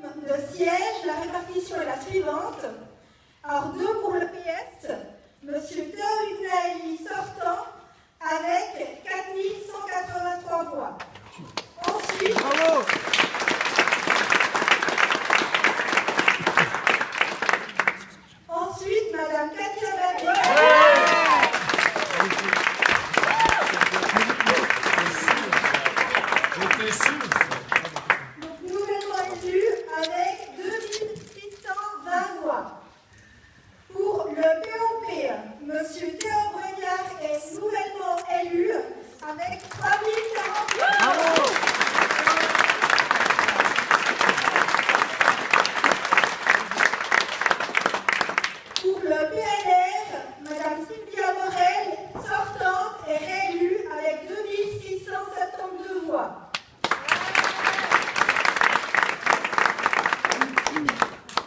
de sièges, la répartition est la suivante. Alors 2 pour le PS, M. Théo Hugnaeli sortant avec 4183 voix. Ensuite, bravo. Ensuite, Mme Katia Babé. Donc, nouvellement élue avec 2620 voix. Pour le POP, M. Théo Brognard est nouvellement élu avec 3040 voix. Pour le PLR, Mme Sylvia Morel, sortante, est réélue avec 2672 voix.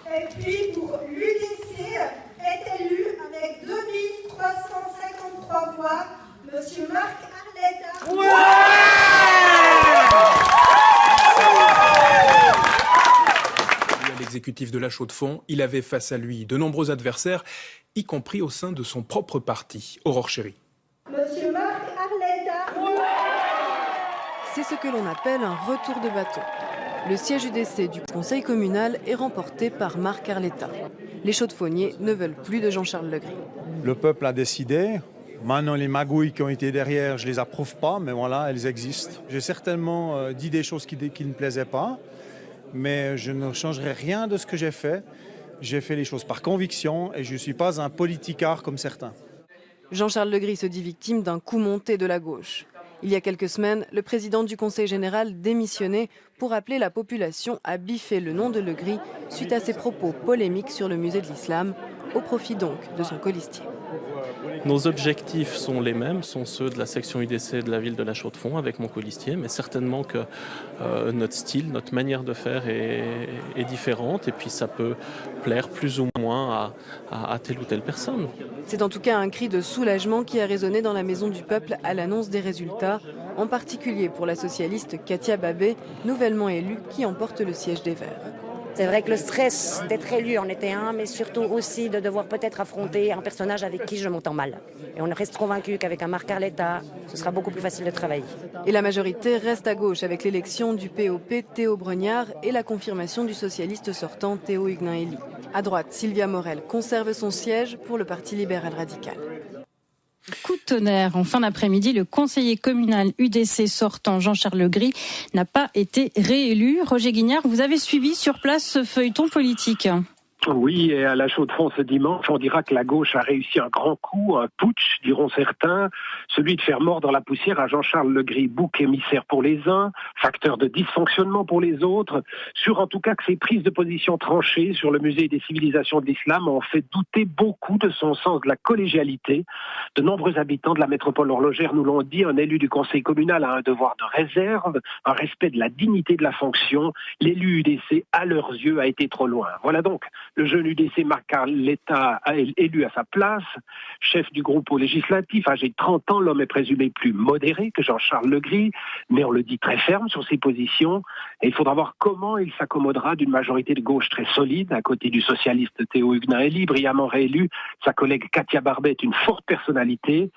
Et puis pour l'UDC, est élu avec 2353 voix, M. Marc Arletta. L'exécutif de la Chaux-de-Fonds, il avait face à lui de nombreux adversaires, y compris au sein de son propre parti. Aurore Chéry. Monsieur Marc Arletta. C'est ce que l'on appelle un retour de bâton. Le siège UDC du conseil communal est remporté par Marc Arletta. Les Chaux-de-Fonniers ne veulent plus de Jean-Charles Legris. Le peuple a décidé. Maintenant, les magouilles qui ont été derrière, je ne les approuve pas, mais voilà, elles existent. J'ai certainement dit des choses qui ne plaisaient pas, mais je ne changerai rien de ce que j'ai fait. J'ai fait les choses par conviction et je ne suis pas un politicard comme certains. Jean-Charles Legris se dit victime d'un coup monté de la gauche. Il y a quelques semaines, le président du Conseil général démissionnait pour appeler la population à biffer le nom de Legris suite à ses propos polémiques sur le musée de l'Islam, au profit donc de son colistier. Nos objectifs sont les mêmes, sont ceux de la section UDC de la ville de la Chaux-de-Fonds avec mon colistier, mais certainement que notre style, notre manière de faire est différente et puis ça peut plaire plus ou moins à telle ou telle personne. C'est en tout cas un cri de soulagement qui a résonné dans la Maison du Peuple à l'annonce des résultats, en particulier pour la socialiste Katia Babé, nouvellement élue, qui emporte le siège des Verts. C'est vrai que le stress d'être élu en était un, mais surtout aussi de devoir peut-être affronter un personnage avec qui je m'entends mal. Et on reste convaincu qu'avec un Marc Arletta, ce sera beaucoup plus facile de travailler. Et la majorité reste à gauche avec l'élection du POP Théo Brognard et la confirmation du socialiste sortant Théo Hugnaeli. À droite, Sylvia Morel conserve son siège pour le Parti libéral radical. Coup de tonnerre. En fin d'après-midi, le conseiller communal UDC sortant Jean-Charles Legris n'a pas été réélu. Roger Guignard, vous avez suivi sur place ce feuilleton politique. Oui, et à la Chaux-de-Fonds ce dimanche, on dira que la gauche a réussi un grand coup, un putsch, diront certains, celui de faire mordre la poussière à Jean-Charles Legris, bouc émissaire pour les uns, facteur de dysfonctionnement pour les autres, sur en tout cas que ses prises de position tranchées sur le musée des civilisations de l'islam ont fait douter beaucoup de son sens de la collégialité. De nombreux habitants de la métropole horlogère nous l'ont dit, un élu du conseil communal a un devoir de réserve, un respect de la dignité de la fonction. L'élu UDC, à leurs yeux, a été trop loin. Voilà donc le jeune UDC Marc Arletta élu à sa place, chef du groupe au législatif, âgé de 30 ans, l'homme est présumé plus modéré que Jean-Charles Legris, mais on le dit très ferme sur ses positions, et il faudra voir comment il s'accommodera d'une majorité de gauche très solide, à côté du socialiste Théo Hugnaeli, brillamment réélu. Sa collègue Katia Babé est une forte personnalité,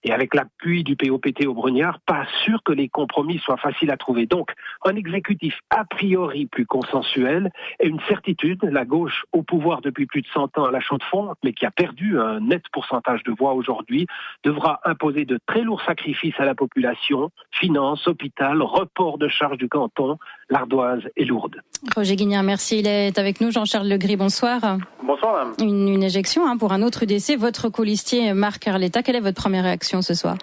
et avec l'appui du POPT au Brognard, pas sûr que les compromis soient faciles à trouver. Donc, un exécutif a priori plus consensuel et une certitude, la gauche au pouvoir depuis plus de 100 ans à la Chaux-de-Fonds, mais qui a perdu un net pourcentage de voix aujourd'hui, devra imposer de très lourds sacrifices à la population, finances, hôpital, report de charges du canton. L'ardoise est lourde. Roger Guignard, merci. Il est avec nous. Jean-Charles Legris, bonsoir. Bonsoir, madame. Une éjection pour un autre UDC, votre colistier Marc Arletta. Quelle est votre première réaction ce soir ?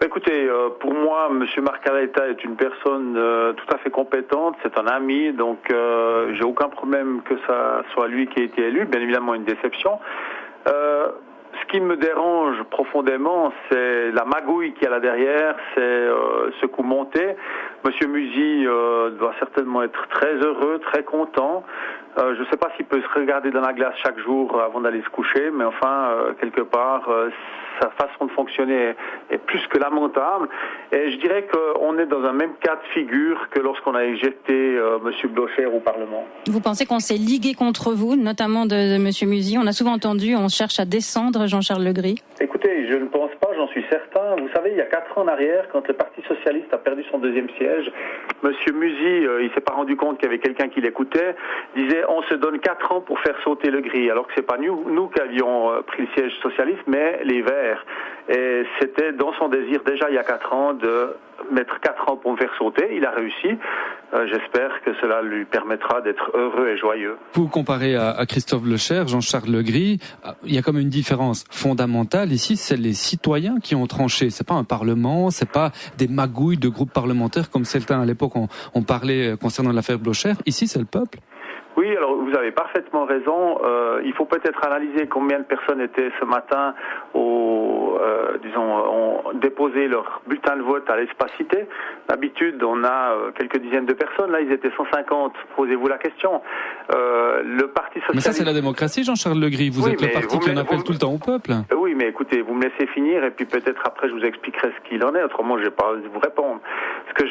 Écoutez, pour moi, M. Marc Arletta est une personne tout à fait compétente, c'est un ami, donc j'ai aucun problème que ça soit lui qui ait été élu, bien évidemment une déception. Ce qui me dérange profondément, c'est la magouille qu'il y a là derrière, c'est ce coup monté. Monsieur Musi doit certainement être très heureux, très content. Je ne sais pas s'il peut se regarder dans la glace chaque jour avant d'aller se coucher, mais enfin, quelque part, sa façon de fonctionner est plus que lamentable. Et je dirais qu'on est dans un même cas de figure que lorsqu'on a éjecté Monsieur Blocher au Parlement. Vous pensez qu'on s'est ligué contre vous, notamment de Monsieur Musi? On a souvent entendu, on cherche à descendre Jean-Charles Legris. Écoutez, je ne pense pas, j'en suis certain. Vous savez, il y a 4 ans en arrière, quand le Parti Socialiste a perdu son 2e siège, Monsieur Musi, il s'est pas rendu compte qu'il y avait quelqu'un qui l'écoutait, disait on se donne 4 ans pour faire sauter Legris, alors que c'est pas nous qui avions pris le siège socialiste, mais les Verts. Et c'était dans son désir déjà il y a 4 ans de mettre 4 ans pour me faire sauter. Il a réussi. J'espère que cela lui permettra d'être heureux et joyeux. Vous comparez à Christophe Blocher, Jean-Charles Legris, il y a comme une différence fondamentale ici, c'est les citoyens qui ont tranché. C'est pas un parlement, c'est pas des magouilles de groupes parlementaires comme certains à l'époque on parlait concernant l'affaire Blocher. Ici, c'est le peuple. Oui, alors vous avez parfaitement raison. Il faut peut-être analyser combien de personnes étaient ce matin ont déposé leur bulletin de vote à l'Espace Cité. D'habitude, on a quelques dizaines de personnes. Là, ils étaient 150. Posez-vous la question. Le Parti Socialiste... Mais ça, c'est la démocratie, Jean-Charles Legris. Vous êtes le parti qui en appelle tout le temps au peuple. Oui, mais écoutez, vous me laissez finir et puis peut-être après, je vous expliquerai ce qu'il en est. Autrement, je vais pas vous répondre. Parce que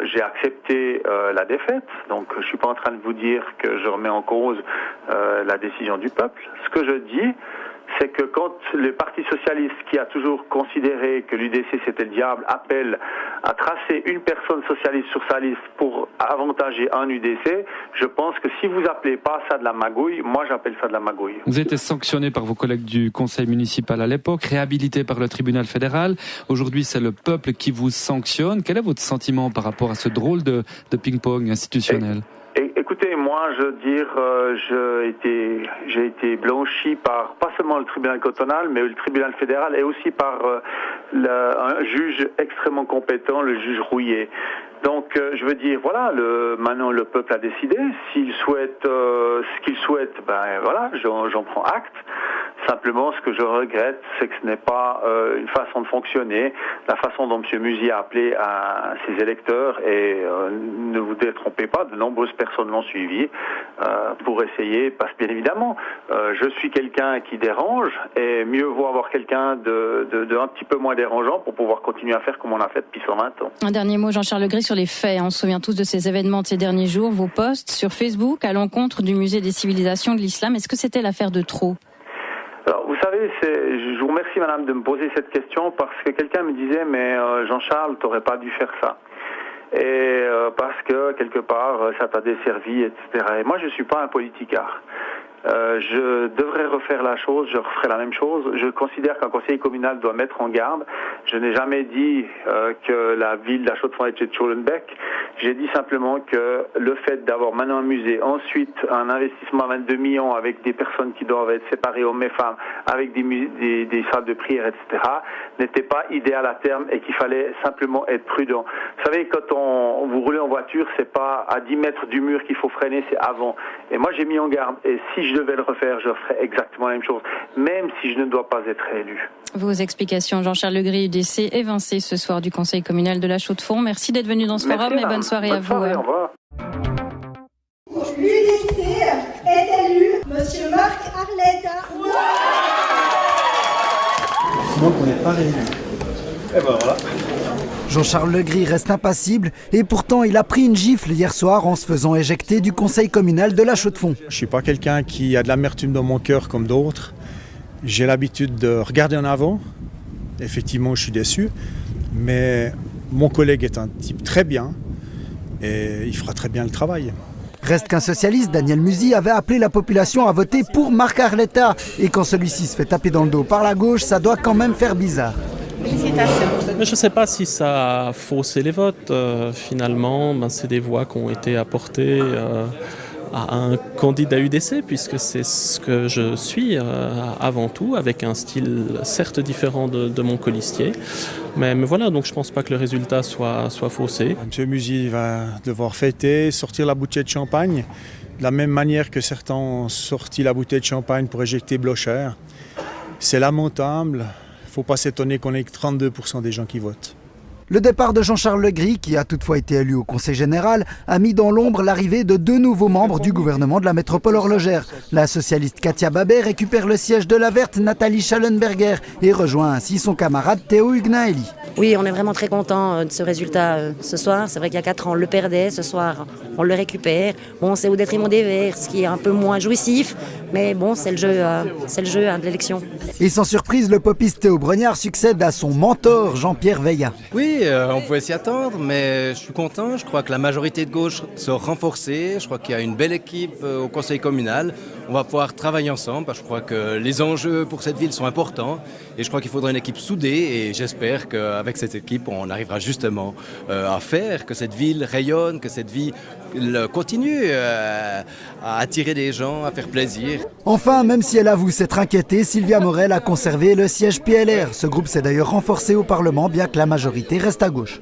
j'ai accepté la défaite. Donc, je suis pas en train de vous dire que je remets en cause la décision du peuple. Ce que je dis, c'est que quand le Parti Socialiste, qui a toujours considéré que l'UDC c'était le diable, appelle à tracer une personne socialiste sur sa liste pour avantager un UDC, je pense que si vous appelez pas ça de la magouille, moi j'appelle ça de la magouille. Vous avez été sanctionné par vos collègues du conseil municipal à l'époque, réhabilité par le tribunal fédéral. Aujourd'hui, c'est le peuple qui vous sanctionne. Quel est votre sentiment par rapport à ce drôle de ping-pong institutionnel ? Écoutez, moi, je veux dire, j'ai été blanchi par pas seulement le tribunal cantonal, mais le tribunal fédéral et aussi par un juge extrêmement compétent, le juge Rouillet. Donc, je veux dire, voilà, maintenant le peuple a décidé. S'il souhaite ce qu'il souhaite, ben voilà, j'en prends acte. Simplement, ce que je regrette, c'est que ce n'est pas une façon de fonctionner, la façon dont M. Musi a appelé à ses électeurs. Et ne vous détrompez pas, de nombreuses personnes l'ont suivi pour essayer, parce que bien évidemment, je suis quelqu'un qui dérange, et mieux vaut avoir quelqu'un de un petit peu moins dérangeant pour pouvoir continuer à faire comme on a fait depuis 120 ans. Un dernier mot, Jean-Charles Legris, sur les faits. On se souvient tous de ces événements de ces derniers jours, vos posts sur Facebook à l'encontre du musée des civilisations de l'islam. Est-ce que c'était l'affaire de trop ? Alors, vous savez, je vous remercie, madame, de me poser cette question, parce que quelqu'un me disait, mais Jean-Charles, t'aurais pas dû faire ça. Et parce que, quelque part, ça t'a desservi, etc. Et moi, je suis pas un politicard. Je devrais refaire la chose, je referai la même chose. Je considère qu'un conseiller communal doit mettre en garde. Je n'ai jamais dit que la ville de la Chaux-de-Fonds était de Schulenbeck. J'ai dit simplement que le fait d'avoir maintenant un musée, ensuite un investissement à 22 millions avec des personnes qui doivent être séparées hommes et femmes, avec des salles de prière, etc., n'était pas idéal à terme et qu'il fallait simplement être prudent. Vous savez, quand vous roulez en voiture, c'est pas à 10 mètres du mur qu'il faut freiner, c'est avant. Et moi, j'ai mis en garde. Et si je devais le refaire, je ferais exactement la même chose, même si je ne dois pas être élu. Vos explications, Jean-Charles Legris, UDC, évincé ce soir du conseil communal de la Chaux-de-Fonds. Merci d'être venu dans ce forum et bonne soirée à vous. Au revoir. L'UDC est élu Monsieur Marc Arletta. Donc on n'est pas réélu. Et ben voilà. Jean-Charles Legris reste impassible et pourtant il a pris une gifle hier soir en se faisant éjecter du conseil communal de la Chaux-de-Fonds. Je ne suis pas quelqu'un qui a de l'amertume dans mon cœur comme d'autres. J'ai l'habitude de regarder en avant. Effectivement, je suis déçu. Mais mon collègue est un type très bien et il fera très bien le travail. Reste qu'un socialiste, Daniel Musi, avait appelé la population à voter pour Marc Arletta. Et quand celui-ci se fait taper dans le dos par la gauche, ça doit quand même faire bizarre. Mais je ne sais pas si ça a faussé les votes. Finalement, c'est des voix qui ont été apportées à un candidat UDC, puisque c'est ce que je suis avant tout, avec un style certes différent de mon colistier. Mais voilà, donc je ne pense pas que le résultat soit faussé. M. Musi va devoir fêter, sortir la bouteille de champagne, de la même manière que certains ont sorti la bouteille de champagne pour éjecter Blocher. C'est lamentable. Il ne faut pas s'étonner qu'on ait que 32% des gens qui votent. Le départ de Jean-Charles Legris, qui a toutefois été élu au Conseil général, a mis dans l'ombre l'arrivée de 2 nouveaux membres du gouvernement de la métropole horlogère. La socialiste Katia Babet récupère le siège de la Verte Nathalie Schallenberger et rejoint ainsi son camarade Théo Hugnaeli. Oui, on est vraiment très content de ce résultat ce soir. C'est vrai qu'il y a 4 ans, on le perdait. Ce soir, on le récupère. Bon, c'est au détriment des Verts, ce qui est un peu moins jouissif. Mais bon, c'est le jeu de l'élection. Et sans surprise, le popiste Théo Brognard succède à son mentor Jean-Pierre Veillat. Oui, on pouvait s'y attendre, mais je suis content. Je crois que la majorité de gauche s'est renforcée. Je crois qu'il y a une belle équipe au conseil communal. On va pouvoir travailler ensemble. Parce que je crois que les enjeux pour cette ville sont importants. Et je crois qu'il faudra une équipe soudée. Et j'espère qu'avec cette équipe, on arrivera justement à faire que cette ville rayonne, que cette ville continue à attirer des gens, à faire plaisir. Enfin, même si elle avoue s'être inquiétée, Sylvia Morel a conservé le siège PLR. Ce groupe s'est d'ailleurs renforcé au Parlement, bien que la majorité reste à gauche.